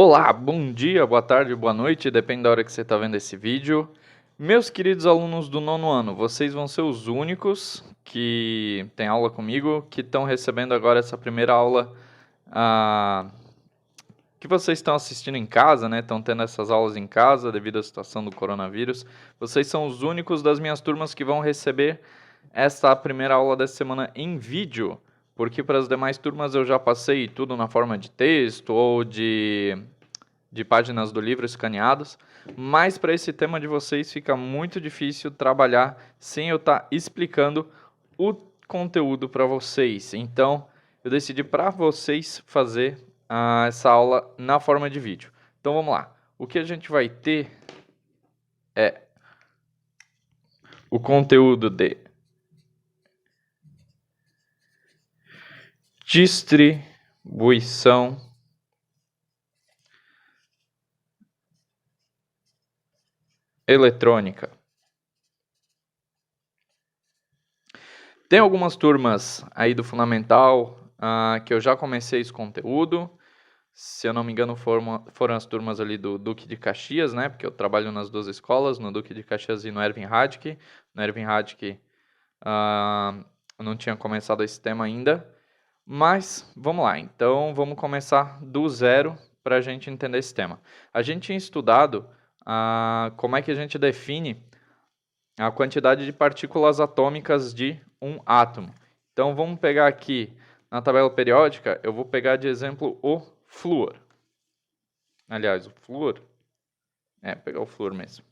Olá, bom dia, boa tarde, boa noite, depende da hora que você está vendo esse vídeo. Meus queridos alunos do nono ano, vocês vão ser os únicos que têm aula comigo, que estão recebendo agora essa primeira aula que vocês estão assistindo em casa, né? Estão tendo essas aulas em casa devido à situação do coronavírus. Vocês são os únicos das minhas turmas que vão receber essa primeira aula dessa semana em vídeo, porque para as demais turmas eu já passei tudo na forma de texto ou de páginas do livro escaneados, mas para esse tema de vocês fica muito difícil trabalhar sem eu estar explicando o conteúdo para vocês. Então, eu decidi para vocês fazer essa aula na forma de vídeo. Então, vamos lá. O que a gente vai ter é o conteúdo de distribuição eletrônica. Tem algumas turmas aí do Fundamental que eu já comecei esse conteúdo. Se eu não me engano, foram as turmas ali do Duque de Caxias, né? Porque eu trabalho nas duas escolas, no Duque de Caxias e no Erwin Radke. No Erwin Radke eu não tinha começado esse tema ainda. Mas, vamos lá. Então, vamos começar do zero para a gente entender esse tema. A gente tinha estudado como é que a gente define a quantidade de partículas atômicas de um átomo. Então, vamos pegar aqui na tabela periódica, eu vou pegar de exemplo o flúor. Aliás, o flúor. Pegar o flúor mesmo.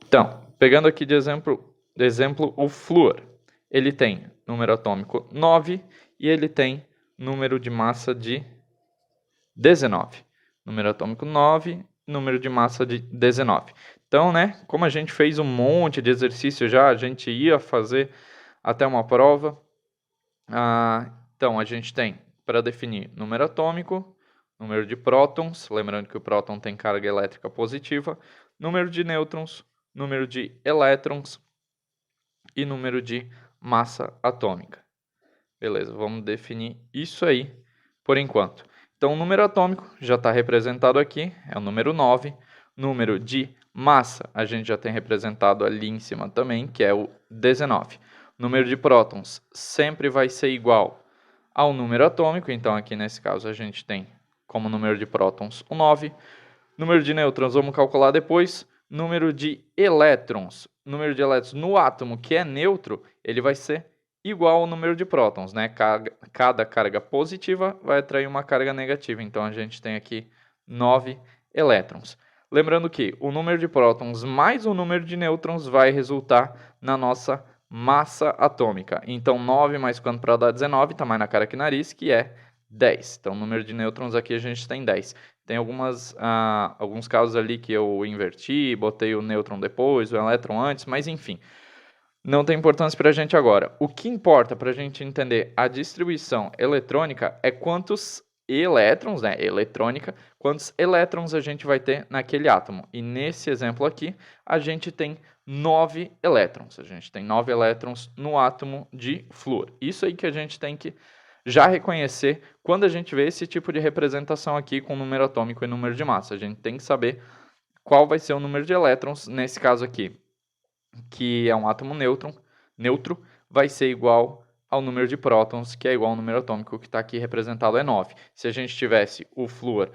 Então, pegando aqui de exemplo o flúor. Ele tem número atômico 9 e ele tem número de massa de 19. Número atômico 9, número de massa de 19. Então, né, como a gente fez um monte de exercício já, a gente ia fazer até uma prova. Então, a gente tem, para definir, número atômico, número de prótons, lembrando que o próton tem carga elétrica positiva, número de nêutrons, número de elétrons e número de massa atômica. Beleza, vamos definir isso aí por enquanto. Então, o número atômico já está representado aqui, é o número 9. Número de massa, a gente já tem representado ali em cima também, que é o 19. Número de prótons sempre vai ser igual ao número atômico, então aqui nesse caso a gente tem como número de prótons o 9. Número de nêutrons vamos calcular depois. Número de elétrons no átomo que é neutro, ele vai ser igual ao número de prótons, né? Cada carga positiva vai atrair uma carga negativa, então a gente tem aqui 9 elétrons. Lembrando que o número de prótons mais o número de nêutrons vai resultar na nossa massa atômica. Então, 9 mais quanto para dar 19, está mais na cara que nariz, que é 10. Então, o número de nêutrons aqui a gente tem 10. Tem alguns casos ali que eu inverti, botei o nêutron depois, o elétron antes, mas enfim, não tem importância para a gente agora. O que importa para a gente entender a distribuição eletrônica é quantos elétrons, né, eletrônica, quantos elétrons a gente vai ter naquele átomo. E nesse exemplo aqui, a gente tem 9 elétrons. A gente tem 9 elétrons no átomo de flúor. Isso aí que a gente tem que já reconhecer quando a gente vê esse tipo de representação aqui com número atômico e número de massa. A gente tem que saber qual vai ser o número de elétrons, nesse caso aqui, que é um átomo neutro, vai ser igual ao número de prótons, que é igual ao número atômico, que está aqui representado é 9. Se a gente tivesse o flúor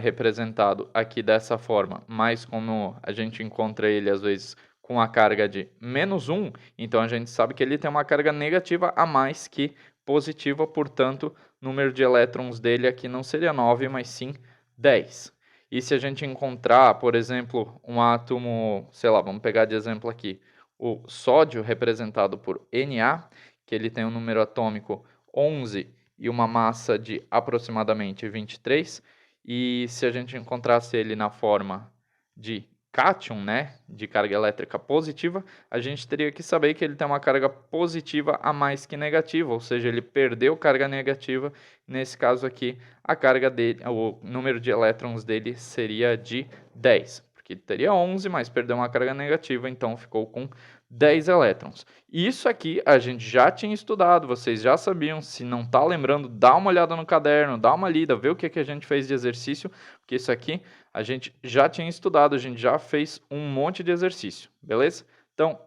representado aqui dessa forma, mas como a gente encontra ele às vezes com a carga de -1, então a gente sabe que ele tem uma carga negativa a mais que positiva, portanto, o número de elétrons dele aqui não seria 9, mas sim 10. E se a gente encontrar, por exemplo, um átomo, sei lá, vamos pegar de exemplo aqui, o sódio representado por Na, que ele tem um número atômico 11 e uma massa de aproximadamente 23, e se a gente encontrasse ele na forma de cátion, né, de carga elétrica positiva, a gente teria que saber que ele tem uma carga positiva a mais que negativa, ou seja, ele perdeu carga negativa. Nesse caso aqui, a carga dele, o número de elétrons dele seria de 10, porque ele teria 11, mas perdeu uma carga negativa, então ficou com 10 elétrons. Isso aqui a gente já tinha estudado, vocês já sabiam. Se não está lembrando, dá uma olhada no caderno, dá uma lida, vê o que a gente fez de exercício, porque isso aqui a gente já tinha estudado, a gente já fez um monte de exercício, beleza? Então,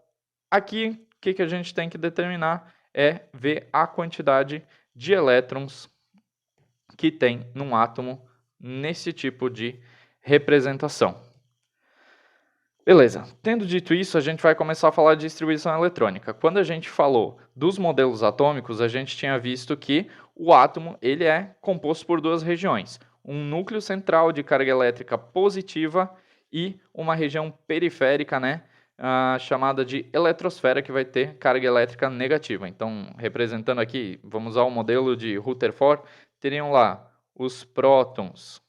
aqui, o que a gente tem que determinar é ver a quantidade de elétrons que tem num átomo nesse tipo de representação. Beleza, tendo dito isso, a gente vai começar a falar de distribuição eletrônica. Quando a gente falou dos modelos atômicos, a gente tinha visto que o átomo ele é composto por duas regiões. Um núcleo central de carga elétrica positiva e uma região periférica, né, chamada de eletrosfera, que vai ter carga elétrica negativa. Então, representando aqui, vamos usar o modelo de Rutherford, teriam lá os prótons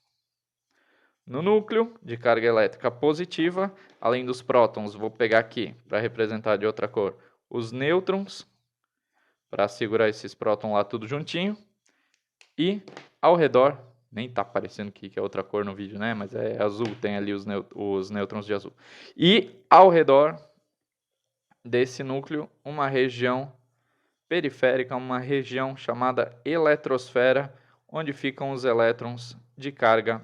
no núcleo de carga elétrica positiva. Além dos prótons, vou pegar aqui para representar de outra cor os nêutrons, para segurar esses prótons lá tudo juntinho. E ao redor, nem está aparecendo que é outra cor no vídeo, né? Mas é azul, tem ali os nêutrons de azul. E ao redor desse núcleo, uma região periférica, uma região chamada eletrosfera, onde ficam os elétrons de carga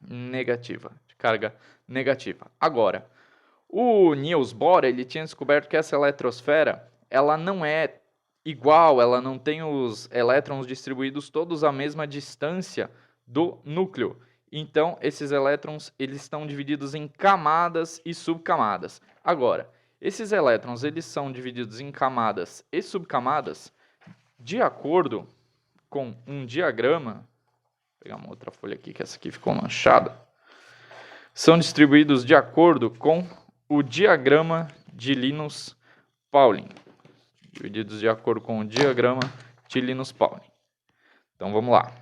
negativa, Agora, o Niels Bohr, ele tinha descoberto que essa eletrosfera, ela não é igual, ela não tem os elétrons distribuídos todos à mesma distância do núcleo. Então, esses elétrons, eles estão divididos em camadas e subcamadas. Agora, esses elétrons, eles são divididos em camadas e subcamadas de acordo com um diagrama. Vou pegar uma outra folha aqui, que essa aqui ficou manchada. São distribuídos de acordo com o diagrama de Linus-Pauling. Divididos de acordo com o diagrama de Linus-Pauling. Então, vamos lá.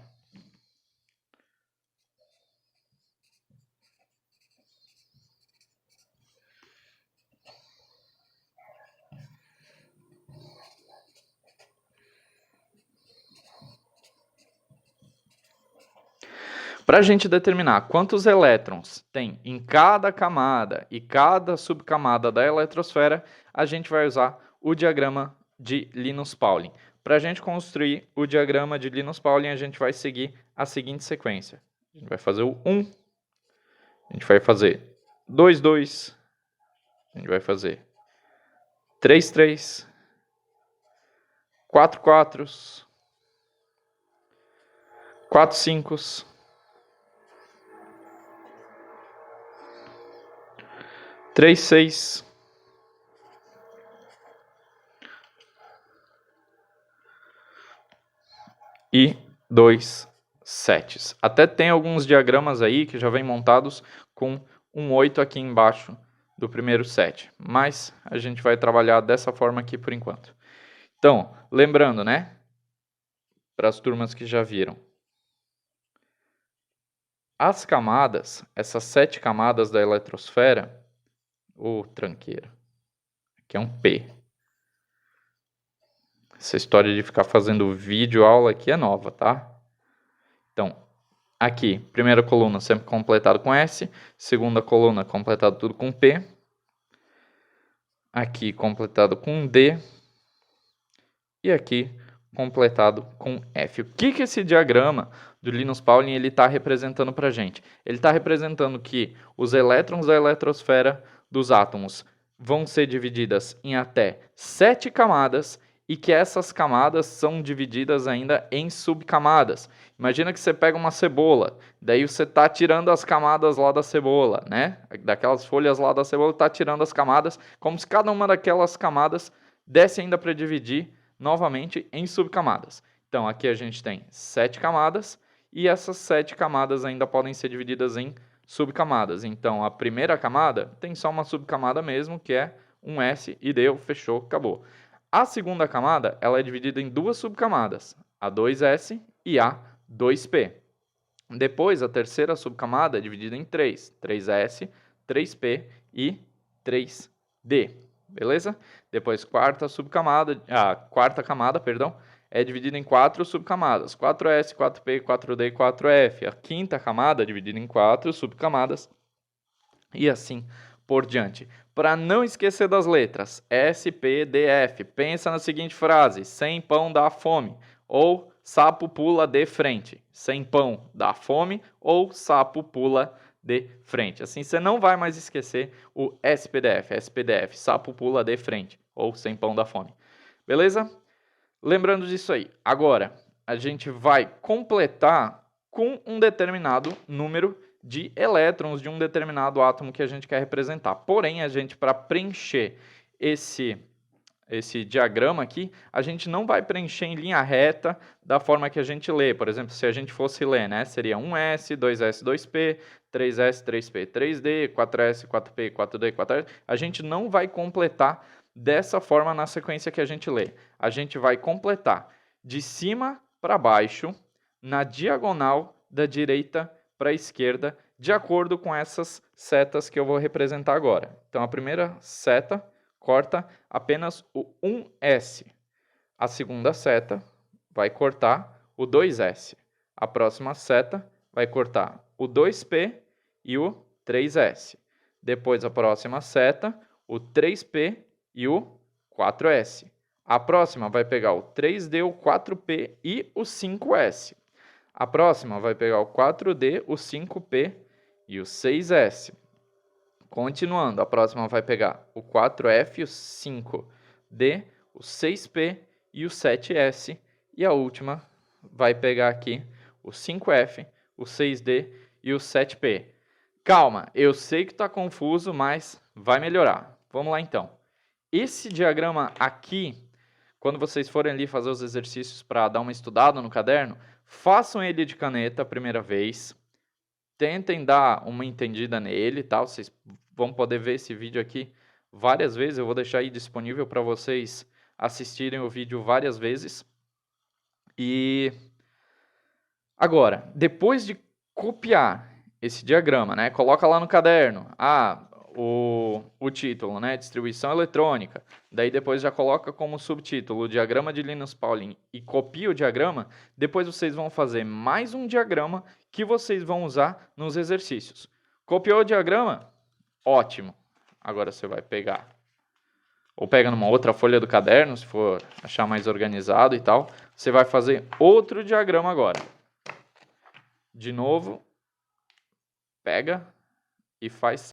Para a gente determinar quantos elétrons tem em cada camada e cada subcamada da eletrosfera, a gente vai usar o diagrama de Linus-Pauling. Para a gente construir o diagrama de Linus-Pauling, a gente vai seguir a seguinte sequência. A gente vai fazer o 1, a gente vai fazer 2, 2, a gente vai fazer 3, 3, 4, 4, 4, 5, 3, 6, e 2, 7. Até tem alguns diagramas aí que já vem montados com um 8 aqui embaixo do primeiro set, mas a gente vai trabalhar dessa forma aqui por enquanto. Então, lembrando, né, para as turmas que já viram, as camadas, essas 7 camadas da eletrosfera, tranqueira, aqui é um P. Essa história de ficar fazendo vídeo aula aqui é nova, tá? Então, aqui, primeira coluna sempre completado com S, segunda coluna completado tudo com P, aqui completado com D, e aqui completado com F. O que esse diagrama do Linus-Pauling ele está representando para a gente? Ele está representando que os elétrons da eletrosfera dos átomos vão ser divididas em até 7 camadas e que essas camadas são divididas ainda em subcamadas. Imagina que você pega uma cebola, daí você está tirando as camadas lá da cebola, né? Daquelas folhas lá da cebola, está tirando as camadas, como se cada uma daquelas camadas desse ainda para dividir novamente em subcamadas. Então, aqui a gente tem 7 camadas e essas 7 camadas ainda podem ser divididas em subcamadas. Então, a primeira camada tem só uma subcamada mesmo, que é um S, e deu, fechou, acabou. A segunda camada ela é dividida em duas subcamadas, a 2S e a 2P. Depois, a terceira subcamada é dividida em 3S, 3P e 3D. Beleza? Depois, a quarta camada, é dividida em 4 subcamadas, 4S, 4P, 4D e 4F. A quinta camada é dividida em 4 subcamadas e assim por diante. Para não esquecer das letras, S, P, D, F. Pensa na seguinte frase: sem pão dá fome. Ou sapo pula de frente. Sem pão dá fome. Ou sapo pula de frente. Assim você não vai mais esquecer o SPDF. SPDF, sapo pula de frente. Ou sem pão dá fome. Beleza? Lembrando disso aí. Agora, a gente vai completar com um determinado número de elétrons de um determinado átomo que a gente quer representar. Porém, a gente, para preencher esse diagrama aqui, a gente não vai preencher em linha reta da forma que a gente lê. Por exemplo, se a gente fosse ler, né, seria 1S, 2S, 2P, 3S, 3P, 3D, 4S, 4P, 4D, 4S. A gente não vai completar dessa forma na sequência que a gente lê. A gente vai completar de cima para baixo, na diagonal da direita para a esquerda, de acordo com essas setas que eu vou representar agora. Então, a primeira seta corta apenas o 1S. A segunda seta vai cortar o 2S. A próxima seta vai cortar o 2P e o 3S. Depois, a próxima seta, o 3P e o 4S. A próxima vai pegar o 3D, o 4P e o 5S. A próxima vai pegar o 4D, o 5P e o 6S. Continuando, a próxima vai pegar o 4F, o 5D, o 6P e o 7S. E a última vai pegar aqui o 5F, o 6D e o 7P. Calma, eu sei que está confuso, mas vai melhorar. Vamos lá então. Esse diagrama aqui, quando vocês forem ali fazer os exercícios para dar uma estudada no caderno, façam ele de caneta a primeira vez. Tentem dar uma entendida nele, tá? Vocês vão poder ver esse vídeo aqui várias vezes. Eu vou deixar aí disponível para vocês assistirem o vídeo várias vezes. E agora, depois de copiar esse diagrama, né? Coloca lá no caderno. O título, né? Distribuição eletrônica. Daí depois já coloca como subtítulo o diagrama de Linus Pauling e copia o diagrama. Depois vocês vão fazer mais um diagrama que vocês vão usar nos exercícios. Copiou o diagrama? Ótimo. Agora você vai pegar. Ou pega numa outra folha do caderno, se for achar mais organizado e tal. Você vai fazer outro diagrama agora. De novo, pega e faz